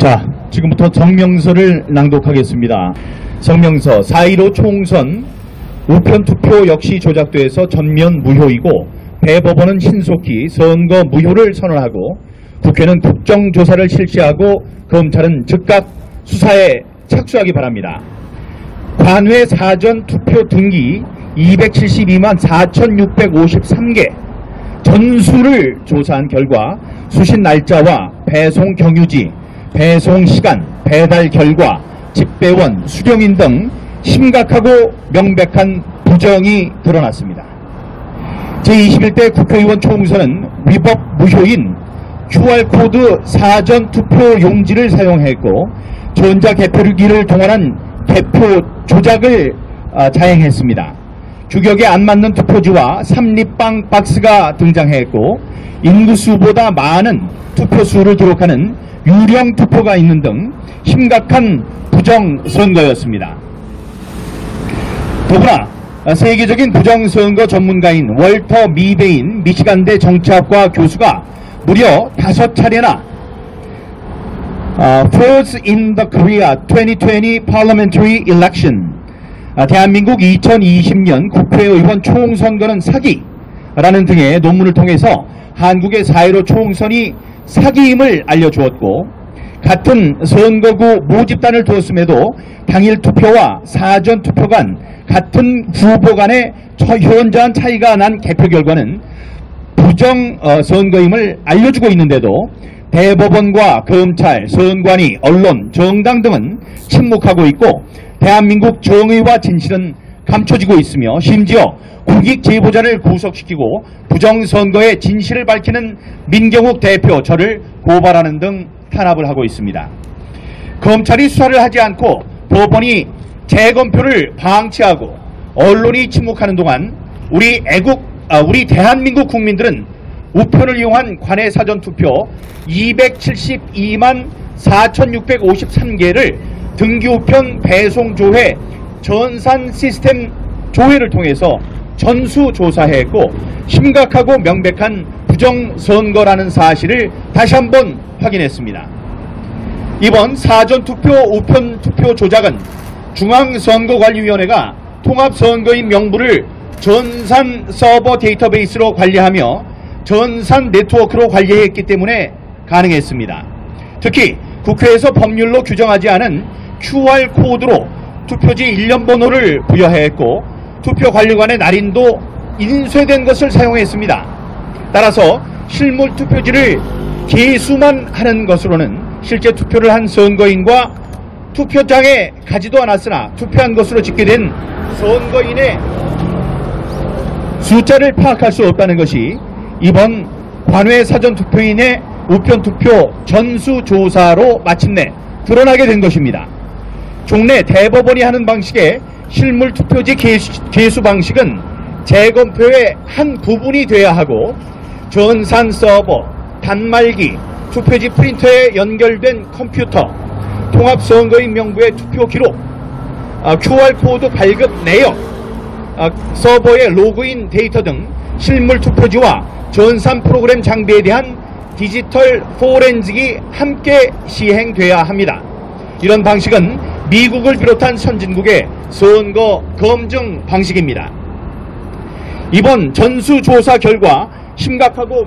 자, 지금부터 성명서를 낭독하겠습니다. 성명서 4.15 총선 우편투표 역시 조작돼서 전면 무효이고 대법원은 신속히 선거 무효를 선언하고 국회는 국정조사를 실시하고 검찰은 즉각 수사에 착수하기 바랍니다. 관외 사전투표 등기 272만 4,653개 전수를 조사한 결과 수신 날짜와 배송 경유지, 배송 시간, 배달 결과, 집배원, 수령인 등 심각하고 명백한 부정이 드러났습니다. 제21대 국회의원 총선은 위법 무효인 QR코드 사전투표 용지를 사용했고 전자개표기를 동원한 개표 조작을 자행했습니다. 규격에 안 맞는 투표지와 삼립방 박스가 등장했고 인구수보다 많은 투표수를 기록하는 유령 투표가 있는 등 심각한 부정선거였습니다. 더구나 세계적인 부정선거 전문가인 월터 미베인 미시간대 정치학과 교수가 무려 5차례나 Frauds in the Korea 2020 Parliamentary Election, 대한민국 2020년 국회의원 총선거는 사기라는 등의 논문을 통해서 한국의 4.15 총선이 사기임을 알려주었고, 같은 선거구 모집단을 두었음에도 당일 투표와 사전 투표 간 같은 후보 간의 현저한 차이가 난 개표 결과는 부정 선거임을 알려주고 있는데도 대법원과 검찰, 선관위, 언론, 정당 등은 침묵하고 있고 대한민국 정의와 진실은 감춰지고 있으며 심지어 국익 제보자를 구속시키고 부정선거의 진실을 밝히는 민경욱 대표 저를 고발하는 등 탄압을 하고 있습니다. 검찰이 수사를 하지 않고 법원이 재검표를 방치하고 언론이 침묵하는 동안 우리 대한민국 국민들은 우편을 이용한 관외 사전투표 272만 4,653개를 등기우편 배송조회 전산 시스템 조회를 통해서 전수조사했고 심각하고 명백한 부정선거라는 사실을 다시 한번 확인했습니다. 이번 사전투표 우편투표 조작은 중앙선거관리위원회가 통합선거인 명부를 전산 서버 데이터베이스로 관리하며 전산 네트워크로 관리했기 때문에 가능했습니다. 특히 국회에서 법률로 규정하지 않은 QR코드로 투표지 일련 번호를 부여했고 투표관리관의 날인도 인쇄된 것을 사용했습니다. 따라서 실물 투표지를 개수만 하는 것으로는 실제 투표를 한 선거인과 투표장에 가지도 않았으나 투표한 것으로 집계된 선거인의 숫자를 파악할 수 없다는 것이 이번 관외 사전투표인의 우편투표 전수조사로 마침내 드러나게 된 것입니다. 종래 대법원이 하는 방식의 실물 투표지 개수 방식은 재검표의 한 부분이 돼야 하고 전산 서버, 단말기, 투표지 프린터에 연결된 컴퓨터, 통합선거인 명부의 투표 기록, QR코드 발급 내역, 서버의 로그인 데이터 등 실물 투표지와 전산 프로그램 장비에 대한 디지털 포렌식이 함께 시행돼야 합니다. 이런 방식은 미국을 비롯한 선진국의 선거 검증 방식입니다. 이번 전수조사 결과 심각하고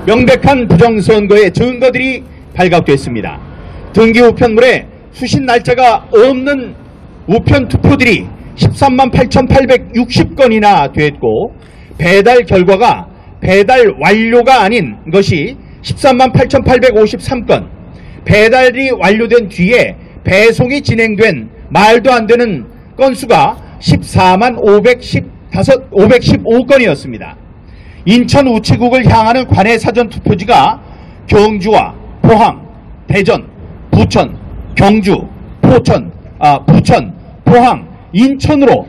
명백한 부정선거의 증거들이 발각됐습니다. 등기 우편물에 수신 날짜가 없는 우편 투표들이 13만 8,860건이나 됐고 배달 결과가 배달 완료가 아닌 것이 13만 8,853건, 배달이 완료된 뒤에 배송이 진행된 말도 안 되는 건수가 14만 515건이었습니다. 인천 우체국을 향하는 관외 사전투표지가 경주와 포항, 대전, 부천, 경주, 부천, 포항, 인천으로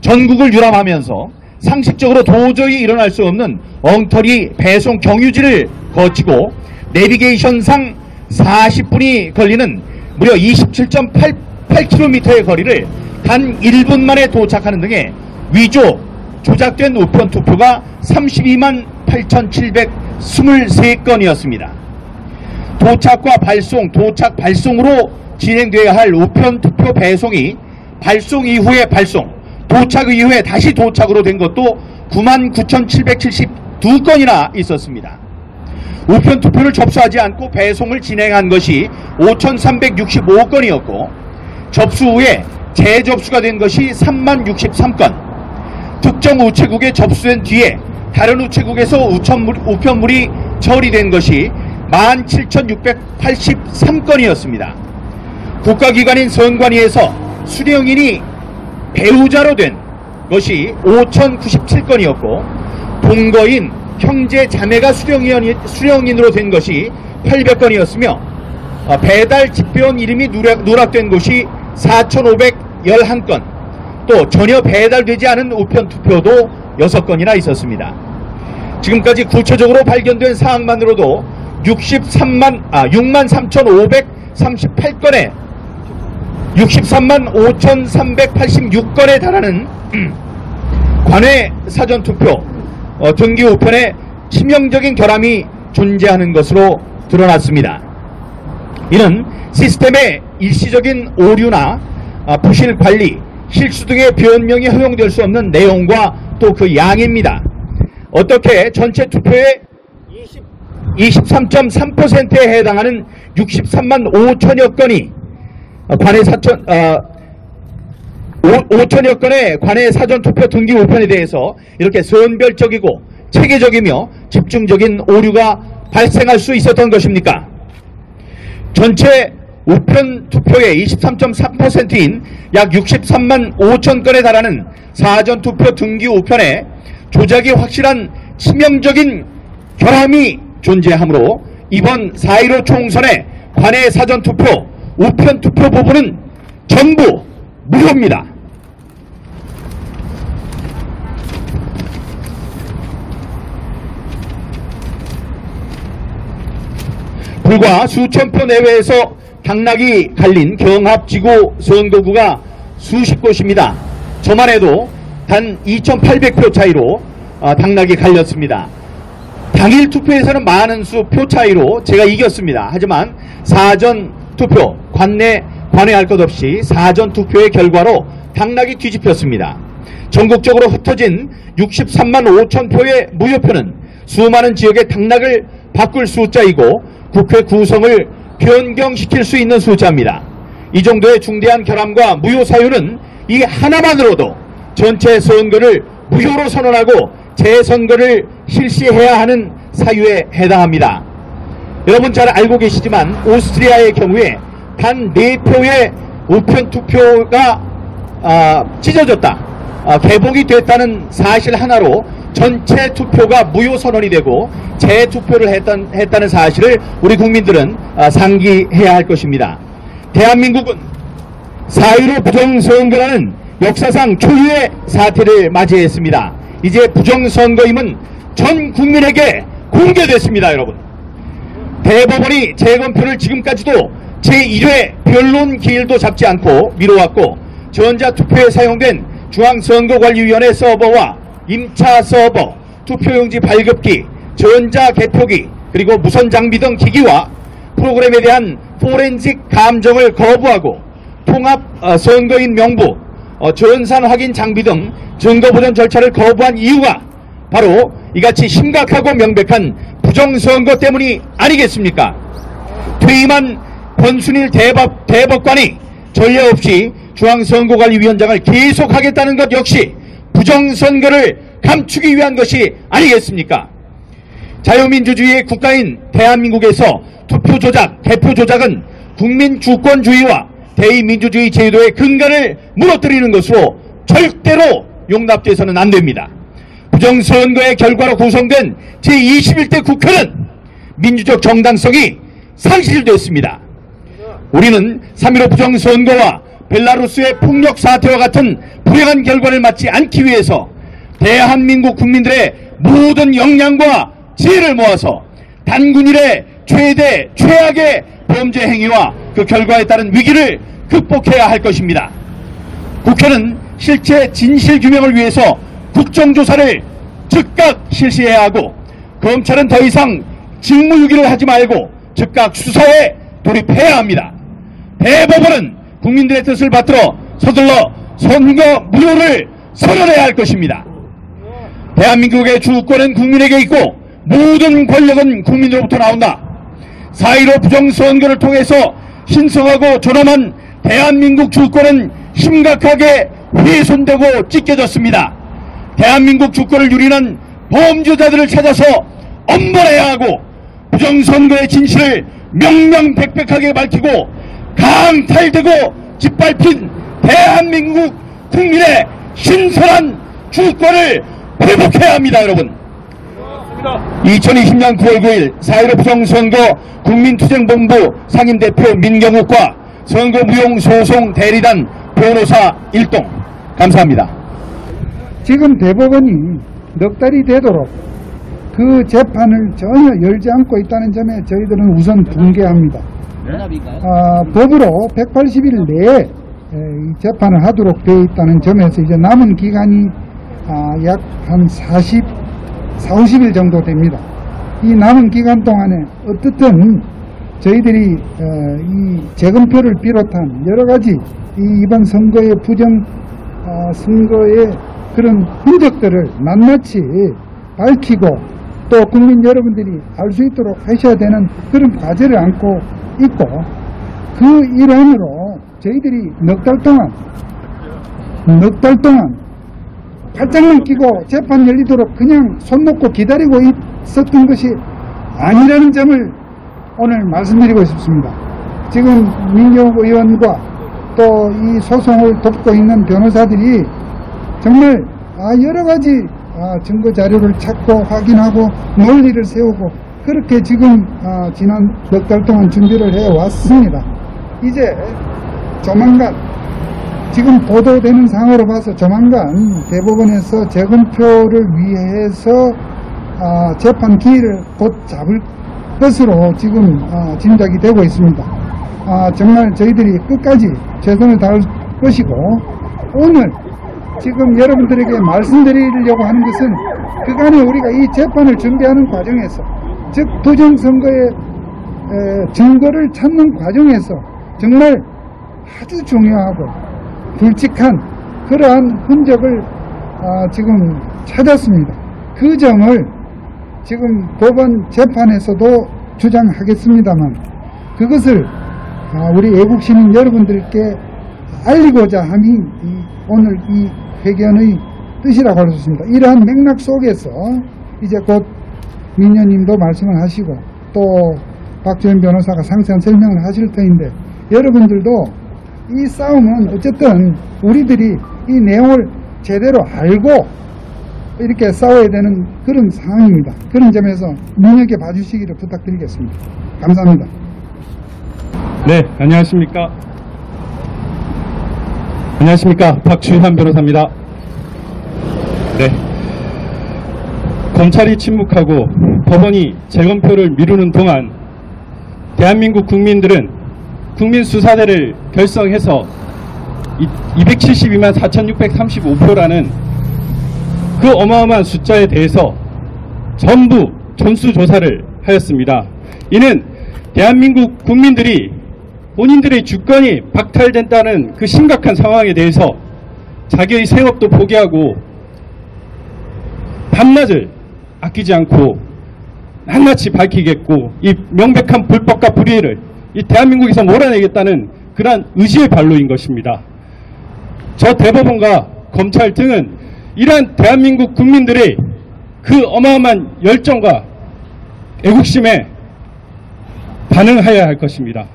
전국을 유람하면서 상식적으로 도저히 일어날 수 없는 엉터리 배송 경유지를 거치고 내비게이션상 40분이 걸리는 무려 27.88km의 거리를 단 1분 만에 도착하는 등의 위조, 조작된 우편 투표가 32만 8,723건이었습니다. 도착과 발송, 도착 발송으로 진행되어야 할 우편 투표 배송이 발송 이후에 발송, 도착 이후에 다시 도착으로 된 것도 99,772건이나 있었습니다. 우편 투표를 접수하지 않고 배송을 진행한 것이 5,365건이었고 접수 후에 재접수가 된 것이 3063건, 특정 우체국에 접수된 뒤에 다른 우체국에서 우편물이 처리된 것이 17,683건이었습니다. 국가기관인 선관위에서 수령인이 배우자로 된 것이 5,097건이었고 동거인, 형제, 자매가 수령인으로 된 것이 800건이었으며 배달 집배원 이름이 누락된 곳이 4,511건, 또 전혀 배달되지 않은 우편 투표도 6건이나 있었습니다. 지금까지 구체적으로 발견된 사항만으로도 63만 5,386건에 달하는 관외 사전투표, 등기 우편에 치명적인 결함이 존재하는 것으로 드러났습니다. 이는 시스템의 일시적인 오류나 부실 관리, 실수 등의 변명이 허용될 수 없는 내용과 또 그 양입니다. 어떻게 전체 투표의 23.3%에 해당하는 63만 5천여 건이 5천여 건의 관외 사전투표 등기 우편에 대해서 이렇게 선별적이고 체계적이며 집중적인 오류가 발생할 수 있었던 것입니까? 전체 우편 투표의 23.3%인 약 63만 5천 건에 달하는 사전투표 등기 우편에 조작이 확실한 치명적인 결함이 존재하므로 이번 4.15 총선의 관외 사전투표, 우편투표 부분은 전부 무효입니다. 불과 수천 표 내외에서 당락이 갈린 경합지구 선거구가 수십 곳입니다. 저만 해도 단 2,800표 차이로 당락이 갈렸습니다. 당일 투표에서는 많은 수 표 차이로 제가 이겼습니다. 하지만 사전 투표, 관외할 것 없이 사전 투표의 결과로 당락이 뒤집혔습니다. 전국적으로 흩어진 63만 5천 표의 무효표는 수많은 지역의 당락을 바꿀 숫자이고 국회 구성을 변경시킬 수 있는 숫자입니다. 이 정도의 중대한 결함과 무효 사유는 이 하나만으로도 전체 선거를 무효로 선언하고 재선거를 실시해야 하는 사유에 해당합니다. 여러분 잘 알고 계시지만 오스트리아의 경우에 단 4표의 우편 투표가 찢어졌다, 개복이 됐다는 사실 하나로 전체 투표가 무효 선언이 되고 재투표를 했다는 사실을 우리 국민들은 상기해야 할 것입니다. 대한민국은 4.15 부정선거라는 역사상 초유의 사태를 맞이했습니다. 이제 부정선거임은 전 국민에게 공개됐습니다. 여러분, 대법원이 재검표를 지금까지도 제1회 변론 기일도 잡지 않고 미뤄왔고 전자투표에 사용된 중앙선거관리위원회 서버와 임차 서버, 투표용지 발급기, 전자개표기, 그리고 무선장비 등 기기와 프로그램에 대한 포렌식 감정을 거부하고 통합 선거인 명부, 전산 확인 장비 등 증거보전 절차를 거부한 이유가 바로 이같이 심각하고 명백한 부정선거 때문이 아니겠습니까? 퇴임한 권순일 대법관이 전례 없이 중앙선거관리위원장을 계속하겠다는 것 역시 부정선거를 감추기 위한 것이 아니겠습니까? 자유민주주의의 국가인 대한민국에서 투표 조작, 개표 조작은 국민 주권주의와 대의민주주의 제도의 근간을 무너뜨리는 것으로 절대로 용납돼서는 안 됩니다. 부정선거의 결과로 구성된 제21대 국회는 민주적 정당성이 상실됐습니다. 우리는 3.15 부정선거와 벨라루스의 폭력 사태와 같은 불행한 결과를 맞지 않기 위해서 대한민국 국민들의 모든 역량과 지혜를 모아서 단군 이래 최악의 범죄 행위와 그 결과에 따른 위기를 극복해야 할 것입니다. 국회는 실체 진실규명을 위해서 국정조사를 즉각 실시해야 하고 검찰은 더 이상 직무유기를 하지 말고 즉각 수사에 돌입해야 합니다. 대법원은 국민들의 뜻을 받들어 서둘러 선거 무효를 선언해야 할 것입니다. 대한민국의 주권은 국민에게 있고 모든 권력은 국민으로부터 나온다. 4.15 부정선거를 통해서 신성하고 존엄한 대한민국 주권은 심각하게 훼손되고 찢겨졌습니다. 대한민국 주권을 유린한 범죄자들을 찾아서 엄벌해야 하고 부정선거의 진실을 명명백백하게 밝히고 강탈되고 짓밟힌 대한민국 국민의 신선한 주권을 회복해야 합니다. 여러분, 2020년 9월 9일 4.15 부정선거 국민투쟁본부 상임대표 민경욱과 선거무용소송 대리단 변호사 일동, 감사합니다. 지금 대법원이 넉 달이 되도록 그 재판을 전혀 열지 않고 있다는 점에 저희들은 우선 붕괴합니다. 법으로 180일 내에 이 재판을 하도록 되어 있다는 점에서 이제 남은 기간이 약 한 50일 정도 됩니다. 이 남은 기간 동안에 어떻든 저희들이 이 재검표를 비롯한 여러 가지 이번 선거의 선거의 그런 흔적들을 낱낱이 밝히고 또 국민 여러분들이 알 수 있도록 하셔야 되는 그런 과제를 안고 있고, 그 일환으로 저희들이 넉 달 동안 팔짱만 끼고 재판 열리도록 그냥 손 놓고 기다리고 있었던 것이 아니라는 점을 오늘 말씀드리고 싶습니다. 지금 민경욱 의원과 또 이 소송을 돕고 있는 변호사들이 정말 여러 가지 증거 자료를 찾고 확인하고 논리를 세우고 그렇게 지금 지난 몇 달 동안 준비를 해왔습니다. 이제 조만간 지금 보도되는 상황으로 봐서 조만간 대법원에서 재검표를 위해서 재판 기일을 곧 잡을 것으로 지금 짐작이 되고 있습니다. 정말 저희들이 끝까지 최선을 다할 것이고, 오늘 지금 여러분들에게 말씀드리려고 하는 것은 그간에 우리가 이 재판을 준비하는 과정에서, 즉 부정선거의 증거를 찾는 과정에서 정말 아주 중요하고 굵직한 그러한 흔적을 지금 찾았습니다. 그 점을 지금 법원 재판에서도 주장하겠습니다만, 그것을 우리 애국시민 여러분들께 알리고자 함이 오늘 이 회견의 뜻이라고 할 수 있습니다. 이러한 맥락 속에서 이제 곧 민녀님도 말씀을 하시고 또 박주현 변호사가 상세한 설명을 하실 터인데, 여러분들도 이 싸움은 어쨌든 우리들이 이 내용을 제대로 알고 이렇게 싸워야 되는 그런 상황입니다. 그런 점에서 눈여겨 봐주시기를 부탁드리겠습니다. 감사합니다. 네, 안녕하십니까. 박주현 변호사입니다. 네, 검찰이 침묵하고 법원이 재검표를 미루는 동안 대한민국 국민들은 국민수사대를 결성해서 272만 4,635표라는 그 어마어마한 숫자에 대해서 전부 전수조사를 하였습니다. 이는 대한민국 국민들이 본인들의 주권이 박탈된다는 그 심각한 상황에 대해서 자기의 생업도 포기하고 밤낮을 아끼지 않고 낱낱이 밝히겠고 이 명백한 불법과 불의를 이 대한민국에서 몰아내겠다는 그러한 의지의 발로인 것입니다. 저 대법원과 검찰 등은 이러한 대한민국 국민들의 그 어마어마한 열정과 애국심에 반응해야 할 것입니다.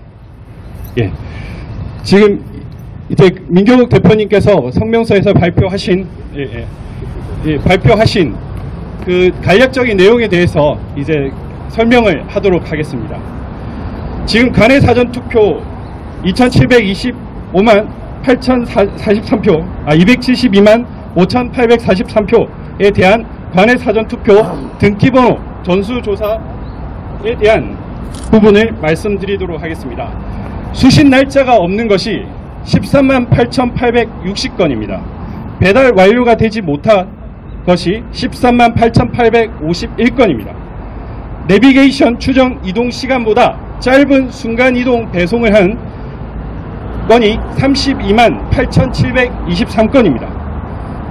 예, 지금 이제 민경욱 대표님께서 성명서에서 발표하신 그 간략적인 내용에 대해서 이제 설명을 하도록 하겠습니다. 지금 관내 사전투표 2,725만 8,043표, 272만 5,843표에 대한 관내 사전투표 등기번호 전수조사에 대한 부분을 말씀드리도록 하겠습니다. 수신 날짜가 없는 것이 13만 8,860건입니다. 배달 완료가 되지 못한 것이 13만 8,851건입니다. 내비게이션 추정 이동 시간보다 짧은 순간이동 배송을 한 건이 32만 8,723건입니다.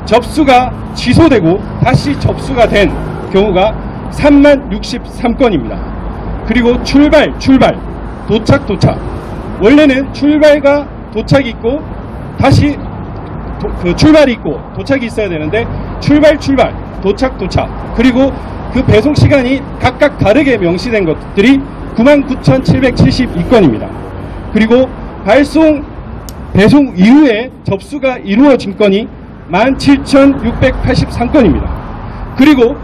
접수가 취소되고 다시 접수가 된 경우가 3만 63건입니다. 그리고 출발, 도착. 원래는 출발과 도착이 있고 다시 출발이 있고 도착이 있어야 되는데 출발, 도착. 그리고 그 배송 시간이 각각 다르게 명시된 것들이 99,772건입니다. 그리고 배송 이후에 접수가 이루어진 건이 17,683건입니다. 그리고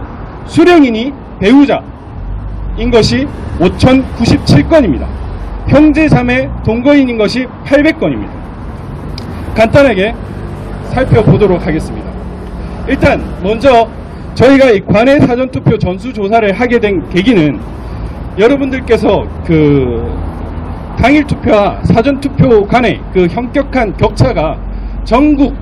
수령인이 배우자인 것이 5,097건입니다. 형제, 자매, 동거인인 것이 800건입니다. 간단하게 살펴보도록 하겠습니다. 일단 먼저 저희가 이 관내 사전투표 전수조사를 하게 된 계기는 여러분들께서 당일 투표와 사전투표 간의 현격한 ገብ차가 전국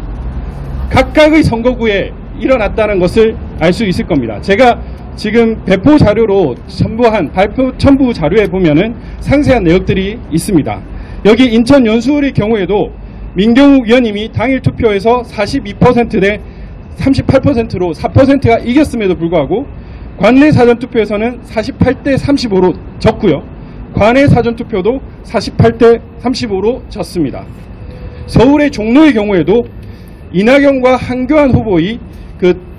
각각의 선거구에 일어났다는 것을 알 수 있을 겁니다. 제가 지금 배포 자료로 첨부한 발표 첨부 자료에 보면은 상세한 내역들이 있습니다. 여기 인천 연수울의 경우에도 민경욱 의원님이 당일 투표에서 42% 대 38%로 4%가 이겼음에도 불구하고 관내 사전투표에서는 48대 35로 졌고요. 관내 사전투표도 48대 35로 졌습니다. 서울의 종로의 경우에도 이낙연과 한교안 후보의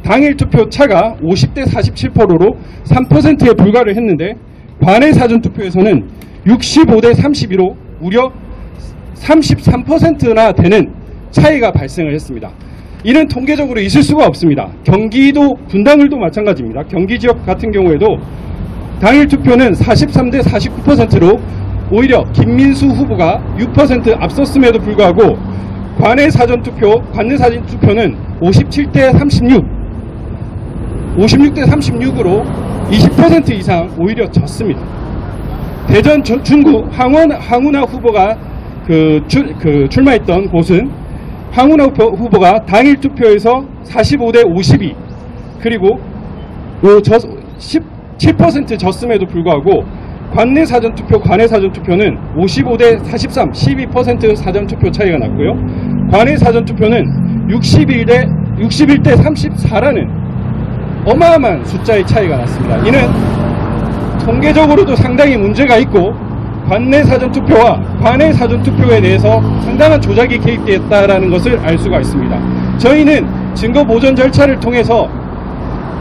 당일 투표 차가 50대 47%로 3%에 불과를 했는데 관내 사전투표에서는 65대 32로 무려 33%나 되는 차이가 발생을 했습니다. 이는 통계적으로 있을 수가 없습니다. 경기도 분당을도 마찬가지입니다. 경기 지역 같은 경우에도 당일 투표는 43대 49%로 오히려 김민수 후보가 6% 앞섰음에도 불구하고 관내 사전투표는 57대 56대 36으로 20% 이상 오히려 졌습니다. 대전 중구 황운하 후보가 출마했던 곳은 황운하 후보가 당일 투표에서 45대 52 그리고 17% 졌음에도 불구하고 관내 사전투표는 55대 43, 12% 사전투표 차이가 났고요. 관내 사전투표는 61대 34라는 어마어마한 숫자의 차이가 났습니다. 이는 통계적으로도 상당히 문제가 있고 관내 사전투표와 관내 사전투표에 대해서 상당한 조작이 개입되었다는 것을 알 수가 있습니다. 저희는 증거 보존 절차를 통해서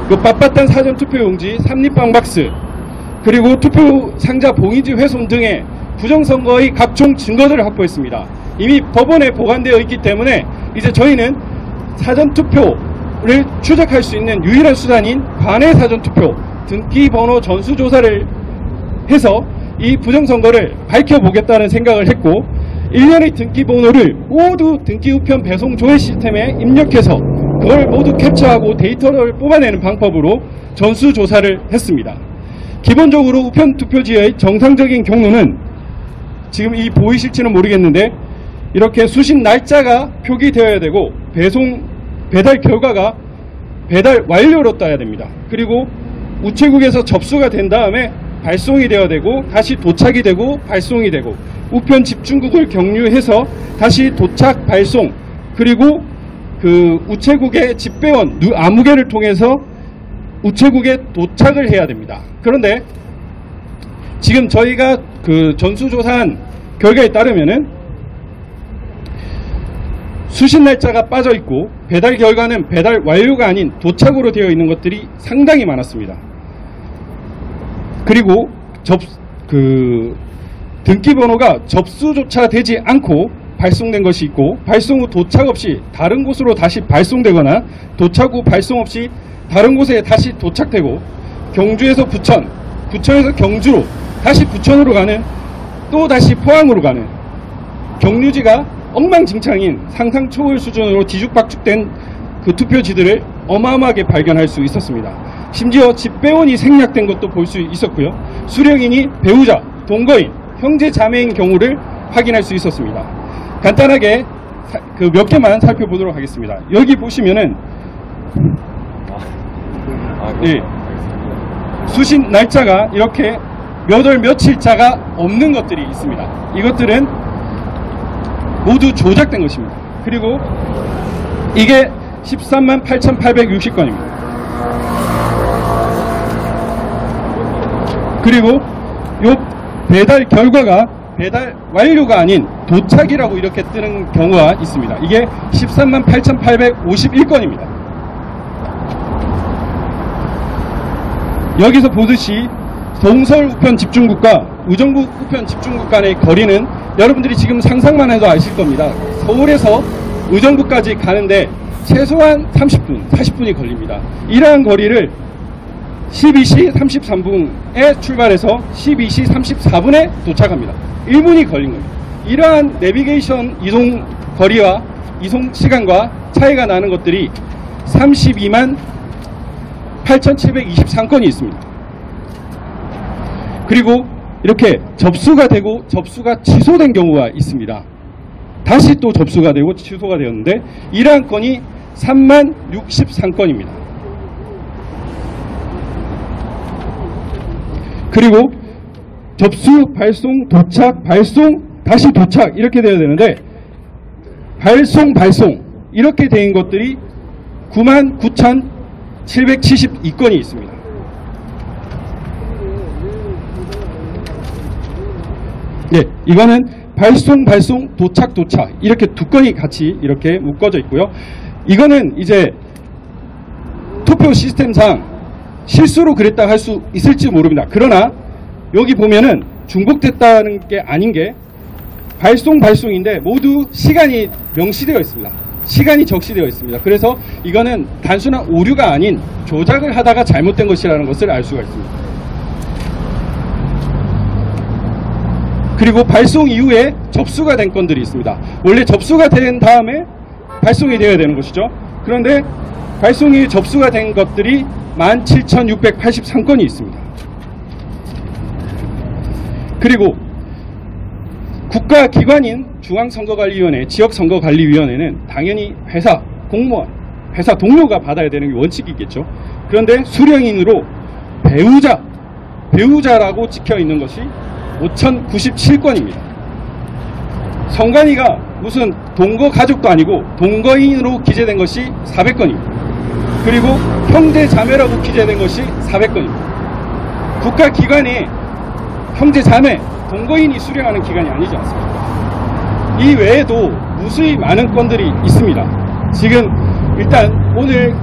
빳빳한 사전투표용지, 삼립방 박스, 그리고 투표 상자 봉인지 훼손 등의 부정선거의 각종 증거들을 확보했습니다. 이미 법원에 보관되어 있기 때문에 이제 저희는 사전투표를 추적할 수 있는 유일한 수단인 관내 사전투표 등기번호 전수조사를 해서 이 부정선거를 밝혀보겠다는 생각을 했고 1년의 등기번호를 모두 등기우편 배송 조회 시스템에 입력해서 그걸 모두 캡처하고 데이터를 뽑아내는 방법으로 전수조사를 했습니다. 기본적으로 우편 투표지의 정상적인 경로는 지금 이 보이실지는 모르겠는데 이렇게 수신 날짜가 표기되어야 되고 배달 결과가 배달 완료로 떠야 됩니다. 그리고 우체국에서 접수가 된 다음에 발송이 되어야 되고 다시 도착이 되고 발송이 되고 우편 집중국을 경유해서 다시 도착 발송 그리고 우체국의 집배원 아무개를 통해서 우체국에 도착을 해야 됩니다. 그런데 지금 저희가 전수조사한 결과에 따르면은 수신 날짜가 빠져 있고 배달 결과는 배달 완료가 아닌 도착으로 되어 있는 것들이 상당히 많았습니다. 그리고 등기번호가 접수조차 되지 않고 발송된 것이 있고 발송 후 도착 없이 다른 곳으로 다시 발송되거나 도착 후 발송 없이 다른 곳에 다시 도착되고 경주에서 부천, 부천에서 경주로 다시 부천으로 가는 또 다시 포항으로 가는 경유지가 엉망진창인 상상 초월 수준으로 뒤죽박죽된 투표지들을 어마어마하게 발견할 수 있었습니다. 심지어 집배원이 생략된 것도 볼 수 있었고요. 수령인이 배우자, 동거인, 형제 자매인 경우를 확인할 수 있었습니다. 간단하게 몇 개만 살펴보도록 하겠습니다. 여기 보시면은 수신 날짜가 이렇게 몇 월 며칠자가 없는 것들이 있습니다. 이것들은 모두 조작된 것입니다. 그리고 이게 13만 8,860건입니다. 그리고 요 배달 결과가 배달 완료가 아닌 도착이라고 이렇게 뜨는 경우가 있습니다. 이게 13만 8,851건입니다. 여기서 보듯이 동서울 우편 집중국과 의정부 우편 집중국 간의 거리는 여러분들이 지금 상상만 해도 아실 겁니다. 서울에서 의정부까지 가는데 최소한 30분, 40분이 걸립니다. 이러한 거리를 12시 33분에 출발해서 12시 34분에 도착합니다. 1분이 걸린 겁니다. 이러한 내비게이션 이동 거리와 이동 시간과 차이가 나는 것들이 32만 8,723건이 있습니다. 그리고 이렇게 접수가 되고 접수가 취소된 경우가 있습니다. 다시 또 접수가 되고 취소가 되었는데 이러한 건이 3만 63건입니다. 그리고 접수, 발송, 도착, 발송, 다시 도착 이렇게 되어야 되는데 발송 이렇게 된 것들이 9만 9,772건이 있습니다. 네, 이거는 발송, 도착 이렇게 두 건이 같이 이렇게 묶어져 있고요. 이거는 이제 투표 시스템상 실수로 그랬다 할 수 있을지 모릅니다. 그러나 여기 보면은 중복됐다는 게 아닌 게 발송인데 모두 시간이 명시되어 있습니다. 시간이 적시되어 있습니다. 그래서 이거는 단순한 오류가 아닌 조작을 하다가 잘못된 것이라는 것을 알 수가 있습니다. 그리고 발송 이후에 접수가 된 건들이 있습니다. 원래 접수가 된 다음에 발송이 되어야 되는 것이죠. 그런데 발송이 접수가 된 것들이 17,683건이 있습니다. 그리고 국가기관인 중앙선거관리위원회, 지역선거관리위원회는 당연히 회사, 공무원, 회사 동료가 받아야 되는 게 원칙이겠죠. 그런데 수령인으로 배우자라고 찍혀있는 것이 5,097건입니다. 성관이가 무슨 동거 가족도 아니고 동거인으로 기재된 것이 400건입니다. 그리고 형제 자매라고 기재된 것이 400건입니다. 국가기관에 형제 자매, 동거인이 수령하는 기관이 아니지 않습니까? 이 외에도 무수히 많은 건들이 있습니다. 지금 일단 오늘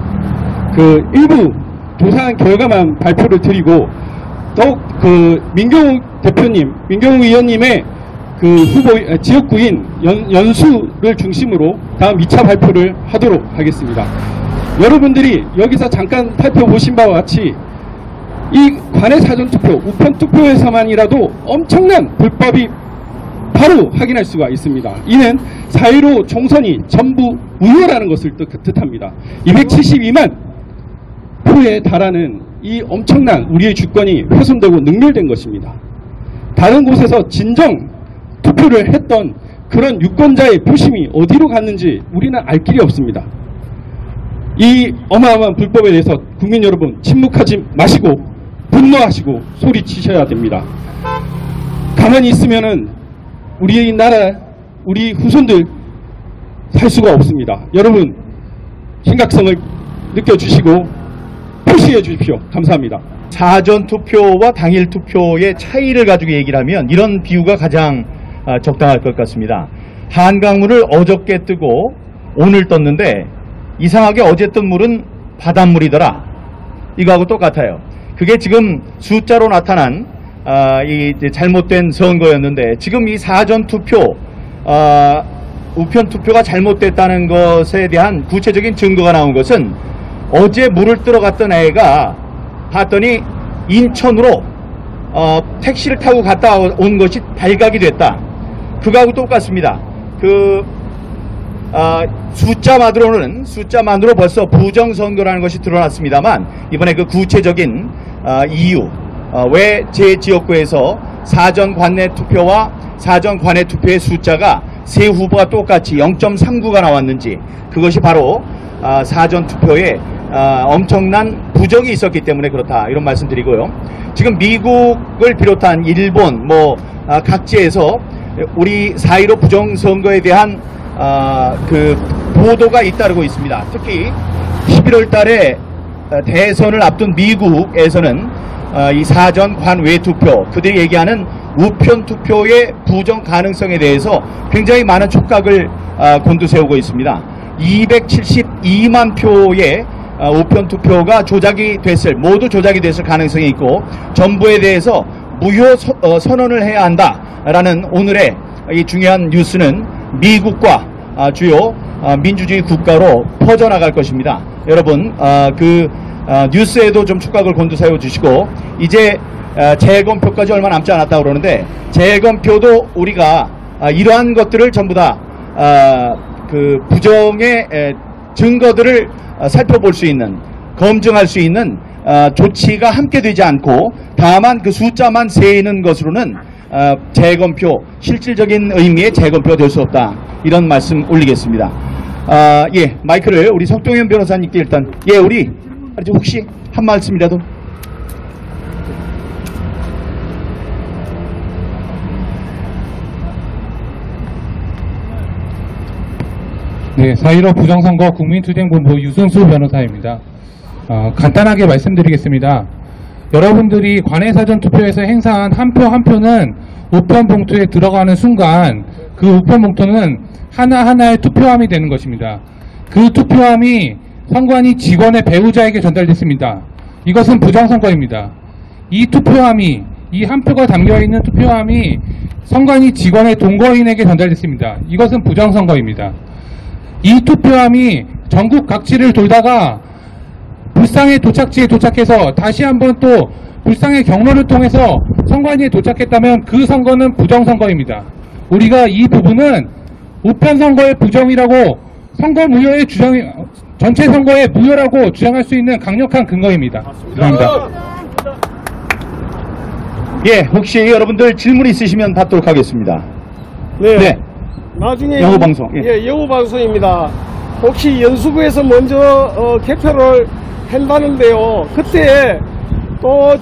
그 일부 조사한 결과만 발표를 드리고 더욱 그 민경욱 의원님의 그 후보 지역구인 연수를 중심으로 다음 2차 발표를 하도록 하겠습니다. 여러분들이 여기서 잠깐 살펴보신 바와 같이 이 관내 사전투표, 우편투표에서만이라도 엄청난 불법이 바로 확인할 수가 있습니다. 이는 4.15 총선이 전부 무효라는 것을 뜻합니다. 272만 표에 달하는 이 엄청난 우리의 주권이 훼손되고 능멸된 것입니다. 다른 곳에서 진정 투표를 했던 그런 유권자의 표심이 어디로 갔는지 우리는 알 길이 없습니다. 이 어마어마한 불법에 대해서 국민 여러분 침묵하지 마시고 분노하시고 소리치셔야 됩니다. 가만히 있으면은 우리 나라, 우리 후손들 살 수가 없습니다. 여러분 심각성을 느껴주시고 표시해 주십시오. 감사합니다. 사전투표와 당일투표의 차이를 가지고 얘기를 하면 이런 비유가 가장 적당할 것 같습니다. 한강물을 어저께 뜨고 오늘 떴는데 이상하게 어제 뜬 물은 바닷물이더라. 이거하고 똑같아요. 그게 지금 숫자로 나타난 이 잘못된 선거였는데 지금 이 사전투표, 우편투표가 잘못됐다는 것에 대한 구체적인 증거가 나온 것은 어제 물을 뜨러 갔던 애가 봤더니 인천으로 택시를 타고 갔다 온 것이 발각이 됐다. 그거하고 똑같습니다. 숫자만으로 벌써 부정선거라는 것이 드러났습니다만 이번에 그 구체적인 이유, 왜 제 지역구에서 사전 관내 투표와 사전 관외 투표의 숫자가 세 후보가 똑같이 0.39가 나왔는지, 그것이 바로 사전 투표에 엄청난 부정이 있었기 때문에 그렇다, 이런 말씀 드리고요. 지금 미국을 비롯한 일본, 각지에서 우리 4.15 부정선거에 대한 그 보도가 잇따르고 있습니다. 특히 11월 달에 대선을 앞둔 미국에서는 이 사전 관외 투표, 그들이 얘기하는 우편 투표의 부정 가능성에 대해서 굉장히 많은 촉각을 곤두세우고 있습니다. 272만 표의 우편 투표가 모두 조작이 됐을 가능성이 있고, 정부에 대해서 무효 선언을 해야 한다라는 오늘의 이 중요한 뉴스는 미국과 주요 민주주의 국가로 퍼져나갈 것입니다. 여러분, 뉴스에도 좀 촉각을 곤두세워 주시고, 이제 재검표까지 얼마 남지 않았다고 그러는데, 재검표도 우리가 이러한 것들을 전부 다 그 부정의 증거들을 살펴볼 수 있는, 검증할 수 있는 조치가 함께 되지 않고, 다만 그 숫자만 세는 것으로는 재검표, 실질적인 의미의 재검표가 될 수 없다, 이런 말씀 올리겠습니다. 예, 마이크를 우리 석동현 변호사님께 일단, 예, 우리 혹시 한 말씀이라도. 네, 4.15 부정선거 국민투쟁본부 유승수 변호사입니다. 간단하게 말씀드리겠습니다. 여러분들이 관외사전투표에서 행사한 한 표 한 표는 우편 봉투에 들어가는 순간 그 우편 봉투는 하나하나의 투표함이 되는 것입니다. 그 투표함이 선관위 직원의 배우자에게 전달됐습니다. 이것은 부정선거입니다. 이 투표함이, 이 한 표가 담겨있는 투표함이 선관위 직원의 동거인에게 전달됐습니다. 이것은 부정선거입니다. 이 투표함이 전국 각지를 돌다가 불상의 도착지에 도착해서 다시 한번 또 불상의 경로를 통해서 선관위에 도착했다면 그 선거는 부정선거입니다. 우리가 이 부분은 우편선거의 부정이라고, 선거 무효의 전체 선거의 무효라고 주장할 수 있는 강력한 근거입니다. 감사합니다. 예, 혹시 여러분들 질문 있으시면 받도록 하겠습니다. 네. 나중에 영어방송. 예, 영어방송입니다. 혹시 연수구에서 먼저 개표를 한다는데요. 그때 또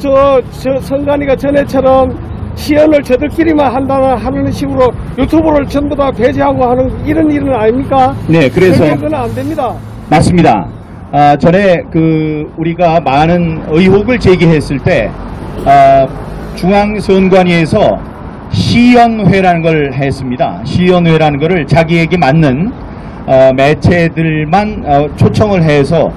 선관위가 전에처럼 시연을 저들끼리만 한다는 하는 식으로 유튜브를 전부 다 배제하고 하는 이런 일은 아닙니까? 네, 그래서 그건 안 됩니다. 맞습니다. 전에 우리가 많은 의혹을 제기했을 때 중앙선관위에서 시연회라는 걸 했습니다. 시연회라는 거를 자기에게 맞는 매체들만 초청을 해서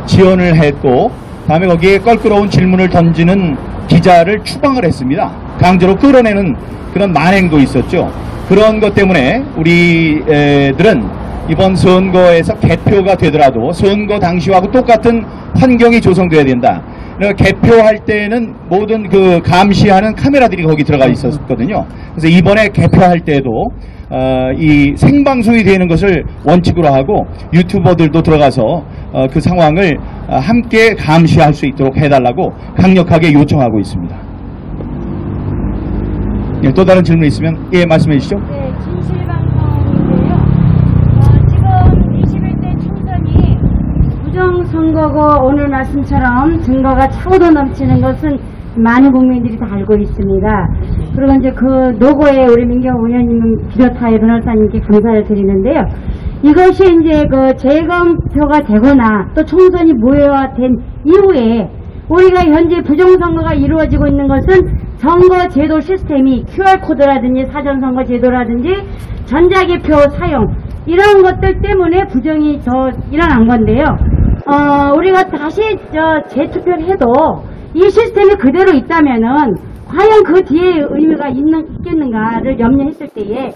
지원을 했고, 다음에 거기에 껄끄러운 질문을 던지는 기자를 추방을 했습니다. 강제로 끌어내는 그런 만행도 있었죠. 그런 것 때문에 우리들은 이번 선거에서 개표가 되더라도 선거 당시하고 똑같은 환경이 조성돼야 된다. 그러니까 개표할 때는 모든 그 감시하는 카메라들이 거기 들어가 있었거든요. 그래서 이번에 개표할 때도 이 생방송이 되는 것을 원칙으로 하고 유튜버들도 들어가서 그 상황을 함께 감시할 수 있도록 해달라고 강력하게 요청하고 있습니다. 예, 또 다른 질문 있으면 예, 말씀해 주시죠. 네, 진실방송인데요. 지금 21대 총선이 부정선거고 오늘 말씀처럼 증거가 차고도 넘치는 것은 많은 국민들이 다 알고 있습니다. 그리고 이제 그 노고에 우리 민경 의원님 비롯하여 변호사님께 감사를 드리는데요. 이것이 이제 그 재검표가 되거나 또 총선이 무효화된 이후에 우리가 현재 부정선거가 이루어지고 있는 것은 선거제도 시스템이 QR코드라든지 사전선거 제도라든지 전자개표 사용 이런 것들 때문에 부정이 일어난 건데요. 우리가 다시 재투표를 해도 이 시스템이 그대로 있다면은 과연 그 뒤에 의미가 있겠는가를 염려했을 때에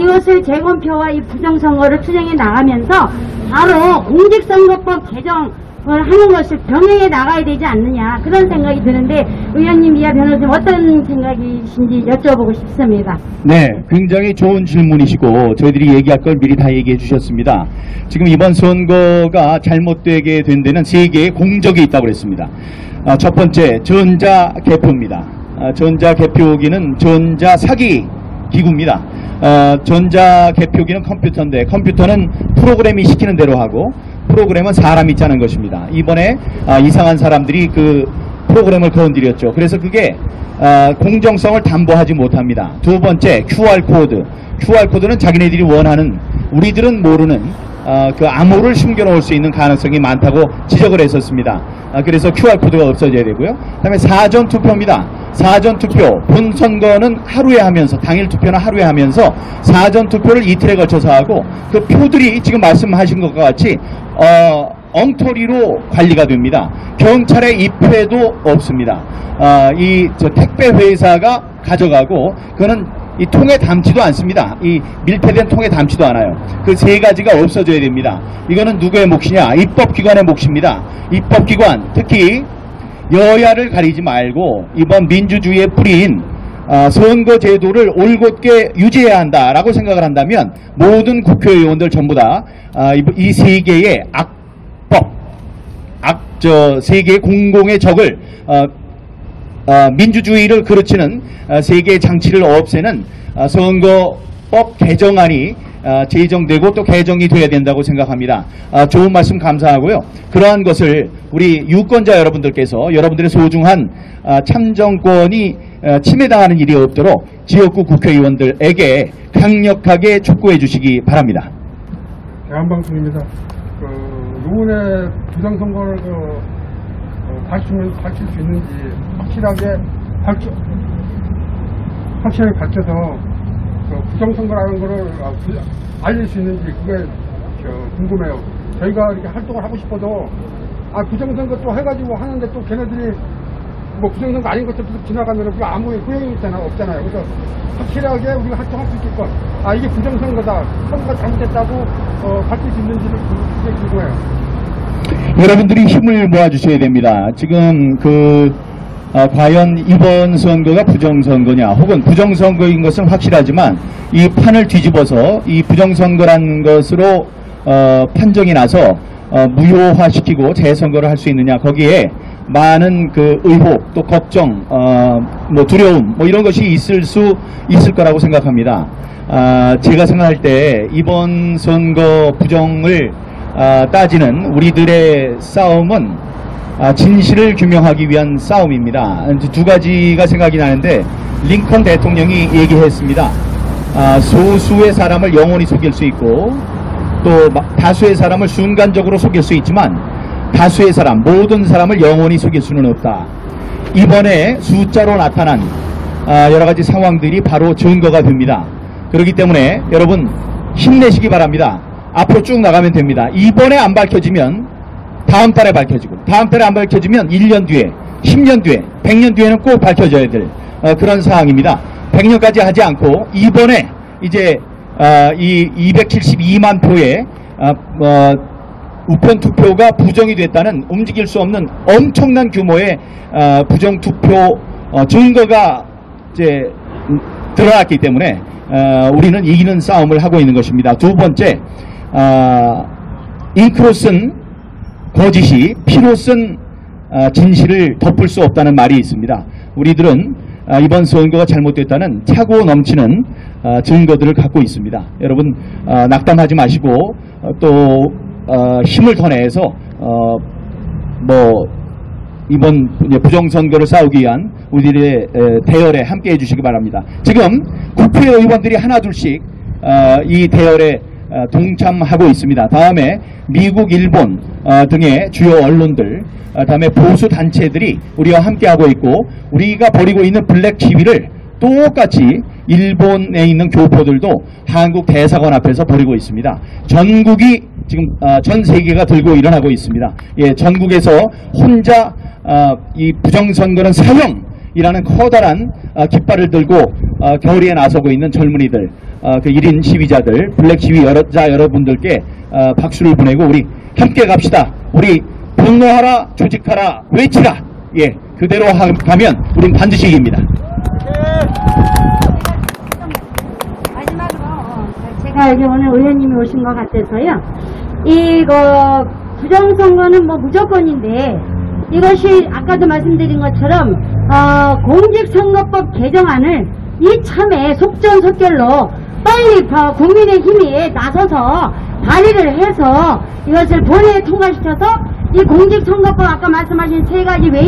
이것을 재검표와 이 부정선거를 투쟁해 나가면서 바로 공직선거법 개정을 하는 것을 병행해 나가야 되지 않느냐 그런 생각이 드는데 의원님 이하 변호사님 어떤 생각이신지 여쭤보고 싶습니다. 네, 굉장히 좋은 질문이시고 저희들이 얘기할 걸 미리 다 얘기해 주셨습니다. 지금 이번 선거가 잘못되게 된 데는 세 개의 공적이 있다고 그랬습니다. 첫 번째 전자개표입니다. 전자개표기는 전자사기 기구입니다. 전자개표기는 컴퓨터인데 컴퓨터는 프로그램이 시키는 대로 하고 프로그램은 사람이 짜는 것입니다. 이번에 이상한 사람들이 그 프로그램을 건드렸죠. 그래서 그게 공정성을 담보하지 못합니다. 두 번째, QR코드. QR코드는 자기네들이 원하는, 우리들은 모르는 그 암호를 숨겨놓을 수 있는 가능성이 많다고 지적을 했었습니다. 그래서 QR코드가 없어져야 되고요. 그 다음에 사전투표입니다. 사전투표, 본선거는 하루에 하면서, 당일 투표는 하루에 하면서 사전투표를 이틀에 걸쳐서 하고, 그 표들이 지금 말씀하신 것과 같이 엉터리로 관리가 됩니다. 경찰의 입회도 없습니다. 저 택배 회사가 가져가고, 그거는 이 통에 담지도 않습니다. 이 밀폐된 통에 담지도 않아요. 그 세 가지가 없어져야 됩니다. 이거는 누구의 몫이냐? 입법기관의 몫입니다. 입법기관, 특히 여야를 가리지 말고 이번 민주주의의 뿌리인 선거제도를 올곧게 유지해야 한다라고 생각을 한다면 모든 국회의원들 전부 다 이 세 개의 악법, 세 개의 공공의 적을 민주주의를 그르치는 세 개의 장치를 없애는 선거법 개정안이 제정되고 또 개정이 돼야 된다고 생각합니다. 좋은 말씀 감사하고요. 그러한 것을 우리 유권자 여러분들께서 여러분들의 소중한 참정권이 침해당하는 일이 없도록 지역구 국회의원들에게 강력하게 촉구해 주시기 바랍니다. 대한방송입니다. 이번에 부정선거를 밝힐 수 있는지 확실하게 밝혀서 부정선거라는 거를 알릴 수 있는지 그게 궁금해요. 저희가 이렇게 활동을 하고 싶어도 부정선거 또 해가지고 하는데 또 걔네들이 뭐 부정선거 아닌 것처럼 지나가면 우리가 아무 소용이 없잖아요. 그래서 확실하게 우리가 활동할 수 있게끔 이게 부정선거다, 선거가 잘못됐다고 밝힐 수 있는지를 그게 궁금해요. 여러분들이 힘을 모아주셔야 됩니다. 지금 과연 이번 선거가 부정선거냐 혹은 부정선거인 것은 확실하지만 이 판을 뒤집어서 이 부정선거란 것으로 판정이 나서 무효화시키고 재선거를 할 수 있느냐, 거기에 많은 그 의혹 또 걱정 뭐 두려움 뭐 이런 것이 있을 거라고 생각합니다. 제가 생각할 때 이번 선거 부정을 따지는 우리들의 싸움은 진실을 규명하기 위한 싸움입니다. 두 가지가 생각이 나는데, 링컨 대통령이 얘기했습니다. 소수의 사람을 영원히 속일 수 있고 또 다수의 사람을 순간적으로 속일 수 있지만 다수의 사람, 모든 사람을 영원히 속일 수는 없다. 이번에 숫자로 나타난 여러 가지 상황들이 바로 증거가 됩니다. 그렇기 때문에 여러분 힘내시기 바랍니다. 앞으로 쭉 나가면 됩니다. 이번에 안 밝혀지면 다음 달에 밝혀지고, 다음 달에 안 밝혀지면 1년 뒤에, 10년 뒤에, 100년 뒤에는 꼭 밝혀져야 될 그런 상황입니다. 100년까지 하지 않고 이번에 이제 이 272만 표의 우편 투표가 부정이 됐다는 움직일 수 없는 엄청난 규모의 부정 투표 증거가 이제 드러났기 때문에 우리는 이기는 싸움을 하고 있는 것입니다. 두 번째, 잉크로 쓴 거짓이 피로 쓴 진실을 덮을 수 없다는 말이 있습니다. 우리들은 이번 선거가 잘못됐다는 차고 넘치는 증거들을 갖고 있습니다. 여러분 낙담하지 마시고 또 힘을 더 내서 이번 부정선거를 싸우기 위한 우리들의 대열에 함께 해주시기 바랍니다. 지금 국회의원들이 하나둘씩 이 대열에 동참하고 있습니다. 다음에 미국, 일본 등의 주요 언론들, 다음에 보수 단체들이 우리와 함께하고 있고, 우리가 벌이고 있는 블랙 시위를 똑같이 일본에 있는 교포들도 한국 대사관 앞에서 벌이고 있습니다. 전국이 지금 전 세계가 들고 일어나고 있습니다. 예, 전국에서 혼자 이 부정선거는 사형이라는 커다란 깃발을 들고 겨울에 나서고 있는 젊은이들, 그 1인 시위자들, 블랙 시위자 여러분들께 박수를 보내고 우리 함께 갑시다. 우리 분노하라, 조직하라, 외치라. 예, 그대로 가면 우린 반드시 이깁니다. 마지막으로 제가 여기 오늘 의원님이 오신 것 같아서요. 이거 부정선거는 뭐 무조건인데, 이것이 아까도 말씀드린 것처럼 공직선거법 개정안을 이참에 속전속결로 빨리 국민의힘이 나서서 발의를 해서 이것을 본회의에 통과시켜서 이 공직선거법 아까 말씀하신 세 가지 외에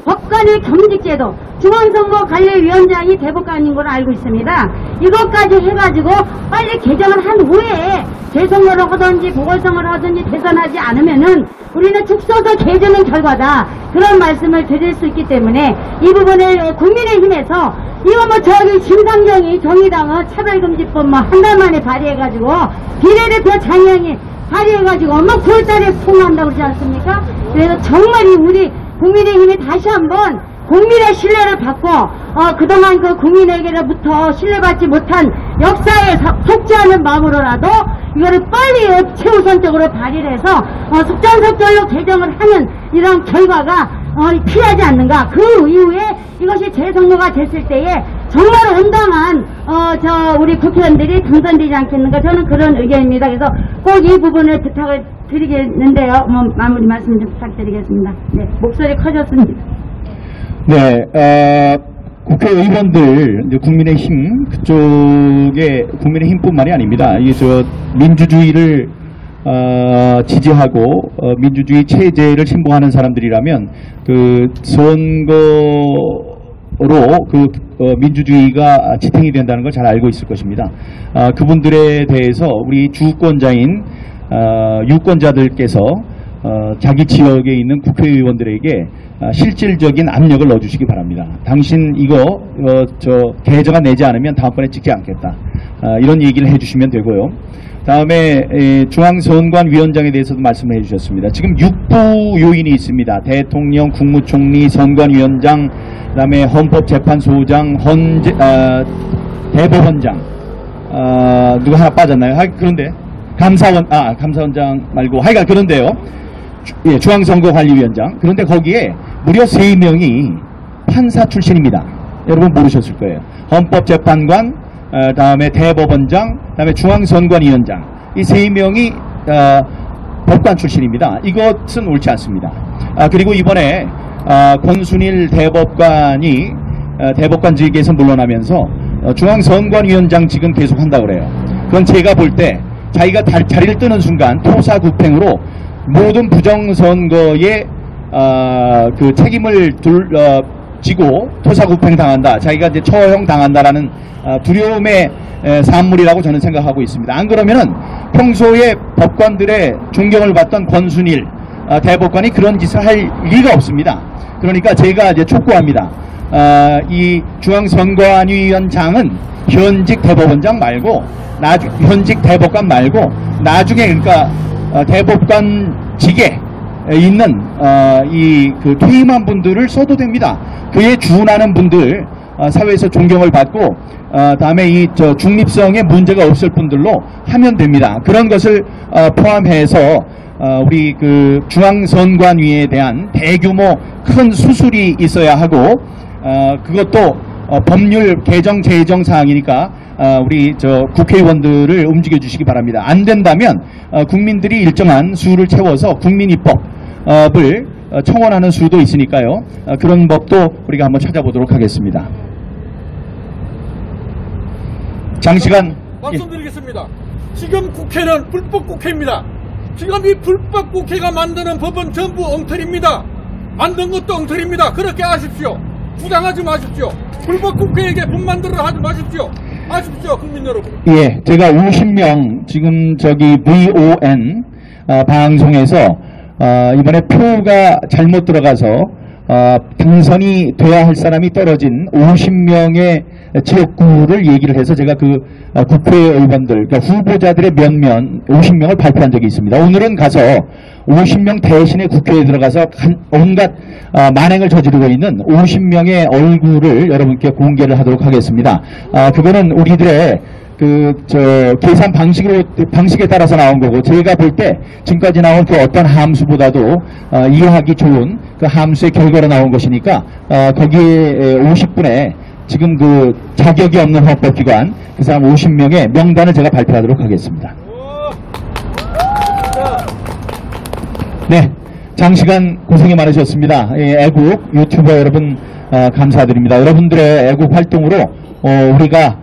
법관의 겸직제도, 중앙선거관리위원장이 대법관인 걸 알고 있습니다. 이것까지 해가지고 빨리 개정을 한 후에 재선거를 하든지 보궐선거를 하든지 대선하지 않으면은 우리는 죽서서 개정의 결과다, 그런 말씀을 드릴 수 있기 때문에 이 부분을 국민의힘에서 이거 뭐 저기 심상정이 정의당은 차별금지법 뭐 한 달 만에 발의해가지고 비례대표 장애인이 발의해가지고 뭐 9월달에 통과한다고 그러지 않습니까? 그래서 정말 우리 국민의힘이 다시 한번 국민의 신뢰를 받고 그동안 그 국민에게로부터 신뢰받지 못한 역사에 속죄하는 마음으로라도 이거를 빨리 최우선적으로 발의를 해서 속전속결로 개정을 하는 이런 결과가 필요하지 않는가. 그 이후에 이것이 재선거가 됐을 때에 정말 온당한 우리 국회의원들이 당선되지 않겠는가, 저는 그런 의견입니다. 그래서 꼭 이 부분을 부탁을 드리겠는데요. 마무리 말씀 좀 부탁드리겠습니다. 네, 목소리 커졌습니다. 네, 국회의원들, 이제 국민의힘, 그쪽에 국민의힘뿐만이 아닙니다. 이게 민주주의를, 지지하고, 민주주의 체제를 신봉하는 사람들이라면, 선거로 민주주의가 지탱이 된다는 걸 잘 알고 있을 것입니다. 그분들에 대해서 우리 주권자인, 유권자들께서 자기 지역에 있는 국회의원들에게 실질적인 압력을 넣어주시기 바랍니다. 당신 이거 계좌가 내지 않으면 다음번에 찍지 않겠다, 이런 얘기를 해주시면 되고요. 다음에 중앙선관위원장에 대해서도 말씀해 주셨습니다. 지금 6부 요인이 있습니다. 대통령, 국무총리, 선관위원장, 그 다음에 헌법재판소장, 대법원장, 누가 하나 빠졌나요? 그런데 감사원장 말고 하여간 그런데요. 예, 중앙선거관리위원장. 그런데 거기에 무려 3명이 판사 출신입니다. 여러분 모르셨을 거예요. 헌법재판관, 다음에 대법원장, 다음에 중앙선관위원장. 이 3명이 법관 출신입니다. 이것은 옳지 않습니다. 그리고 이번에 권순일 대법관이 대법관직에서 물러나면서 중앙선관위원장 지금 계속 한다고 그래요. 그건 제가 볼 때 자기가 자리를 뜨는 순간 토사구팽으로 모든 부정선거에 그 책임을 지고 토사구팽 당한다, 자기가 이제 처형 당한다라는 두려움의 산물이라고 저는 생각하고 있습니다. 안 그러면은 평소에 법관들의 존경을 받던 권순일 대법관이 그런 짓을 할 리가 없습니다. 그러니까 제가 이제 촉구합니다. 이 중앙선관위원장은 현직 대법원장 말고 현직 대법관 말고 나중에 그러니까 대법관직에 있는 그 퇴임한 분들을 써도 됩니다. 그에 준하는 분들, 사회에서 존경을 받고 다음에 이 중립성에 문제가 없을 분들로 하면 됩니다. 그런 것을 포함해서 우리 그 중앙선관위에 대한 대규모 큰 수술이 있어야 하고, 그것도 법률 개정 제정 사항이니까 우리 국회의원들을 움직여 주시기 바랍니다. 안 된다면 국민들이 일정한 수를 채워서 국민입법을 청원하는 수도 있으니까요. 그런 법도 우리가 한번 찾아보도록 하겠습니다. 장시간 말씀드리겠습니다. 지금 국회는 불법 국회입니다. 지금 이 불법 국회가 만드는 법은 전부 엉터리입니다. 만든 것도 엉터리입니다. 그렇게 아십시오. 주장하지 마십시오. 불법 국회에게 법 만들어 하지 마십시오. 아십시오, 국민 여러분. 예, 제가 50명 지금 VON 방송에서 이번에 표가 잘못 들어가서 당선이 돼야 할 사람이 떨어진 50명의 지역구를 얘기를 해서 제가 그 국회의원들, 그러니까 후보자들의 면면 50명을 발표한 적이 있습니다. 오늘은 가서 50명 대신에 국회에 들어가서 온갖 만행을 저지르고 있는 50명의 얼굴을 여러분께 공개를 하도록 하겠습니다. 그거는 우리들의 계산 방식에 따라서 나온 거고, 제가 볼 때 지금까지 나온 그 어떤 함수보다도 이해하기 좋은 그 함수의 결과로 나온 것이니까 거기에 50분에 지금 그 자격이 없는 헌법기관 그 사람 50명의 명단을 제가 발표하도록 하겠습니다. 네, 장시간 고생이 많으셨습니다. 애국 유튜버 여러분 감사드립니다. 여러분들의 애국 활동으로 우리가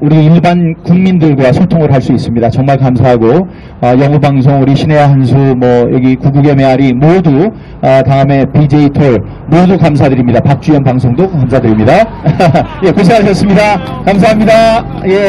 우리 일반 국민들과 소통을 할 수 있습니다. 정말 감사하고 영우방송 우리 신의 한수 뭐 여기 구국의 메아리 모두 다음에 BJ 톨 모두 감사드립니다. 박주연 방송도 감사드립니다. 예, 고생하셨습니다. 감사합니다. 예.